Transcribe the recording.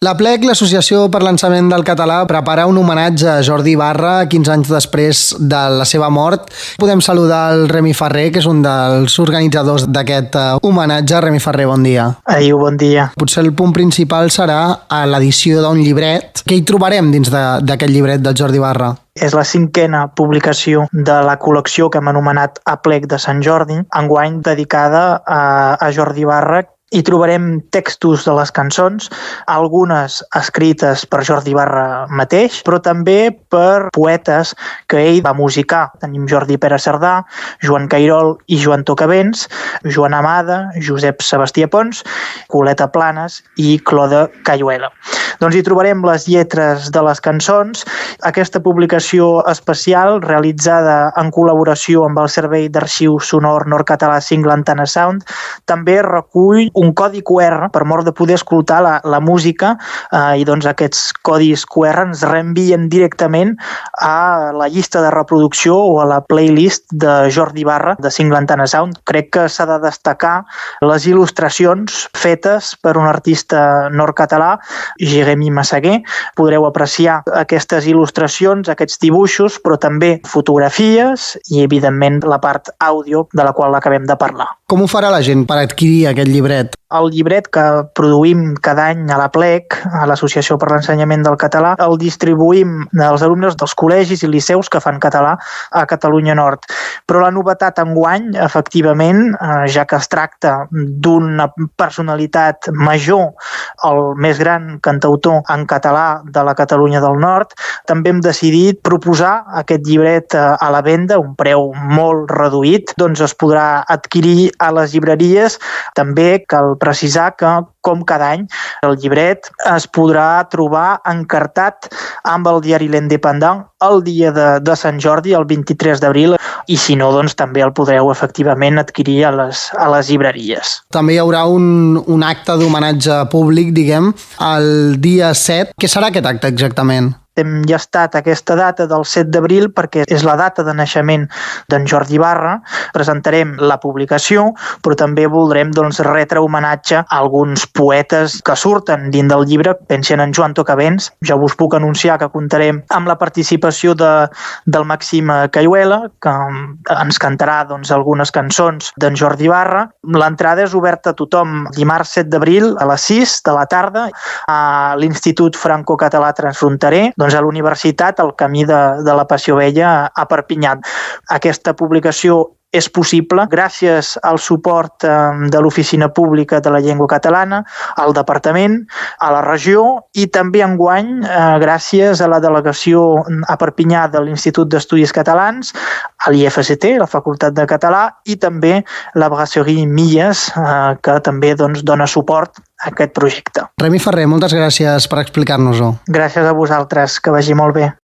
L'Aplec, l'Associació per l'Ensenyament del Català, prepara un homenatge a Jordi Ibarra 15 anys després de la seva mort. Podem saludar el Remi Ferrer, que és un dels organitzadors d'aquest homenatge. Remi Ferrer, bon dia. Adéu, bon dia. Potser el punt principal serà a l'edició d'un llibret. Què hi trobarem dins d'aquest llibret del Jordi Ibarra? És la 5a publicació de la col·lecció que hem anomenat Aplec de Sant Jordi, enguany dedicada a Jordi Ibarra. Hi trobarem textos de les cançons, algunes escrites per Jordi Ibarra mateix, però també per poetes que ell va musicar. Tenim Jordi Pere Cerdà, Joan Cairol i Joan Tocavents, Joan Amada, Josep Sebastià Pons, Coleta Planes i Clode Cayuela. Doncs hi trobarem les lletres de les cançons. Aquesta publicació especial, realitzada en col·laboració amb el Servei d'Arxiu Sonor Nord-Català Cinglantana Sound, també recull un codi QR per mort de poder escoltar la música i doncs aquests codis QR ens reenvien directament a la llista de reproducció o a la playlist de Jordi Ibarra de Cinglantana Sound. Crec que s'ha de destacar les il·lustracions fetes per un artista nord-català, Jeremy Massaguer. Podreu apreciar aquestes il·lustracions, aquests dibuixos, però també fotografies i, evidentment, la part àudio de la qual acabem de parlar. Com ho farà la gent per adquirir aquest llibret? El llibret que produïm cada any a l'Aplec, a l'Associació per l'Ensenyament del Català, el distribuïm als alumnes dels col·legis i liceus que fan català a Catalunya Nord. Però la novetat enguany, efectivament, ja que es tracta d'una personalitat major, el més gran cantautor en català de la Catalunya del Nord, també hem decidit proposar aquest llibret a la venda, un preu molt reduït, doncs es podrà adquirir a les llibreries. També cal precisar que, com cada any, el llibret es podrà trobar encartat amb el diari L'Independent el dia de Sant Jordi, el 23 d'abril, i si no, doncs també el podreu efectivament adquirir a les llibreries. També hi haurà un acte d'homenatge públic, diguem, el dia 7. Què serà aquest acte exactament? Hem llestat aquesta data del 7 d'abril perquè és la data de naixement d'en Jordi Ibarra. Presentarem la publicació, però també voldrem retre homenatge a alguns poetes que surten dins del llibre. Pensen en Joan Tocavents. Ja us puc anunciar que comptarem amb la participació del Màxim Cayuela, que ens cantarà algunes cançons d'en Jordi Ibarra. L'entrada és oberta a tothom dimarts 7 d'abril a les 6 de la tarda a l'Institut Franco-Català Transfronterer, a l'Universitat, al camí de la Passió Vella a Perpinyà. Aquesta publicació és possible gràcies al suport de l'Oficina Pública de la Llengua Catalana, al Departament, a la regió i també enguany gràcies a la delegació a Perpinyà de l'Institut d'Estudis Catalans, a l'IFCT, la Facultat de Català, i també la Brasserie Milles, que també dona suport a aquest projecte. Remi Ferrer, moltes gràcies per explicar-nos-ho. Gràcies a vosaltres, que vagi molt bé.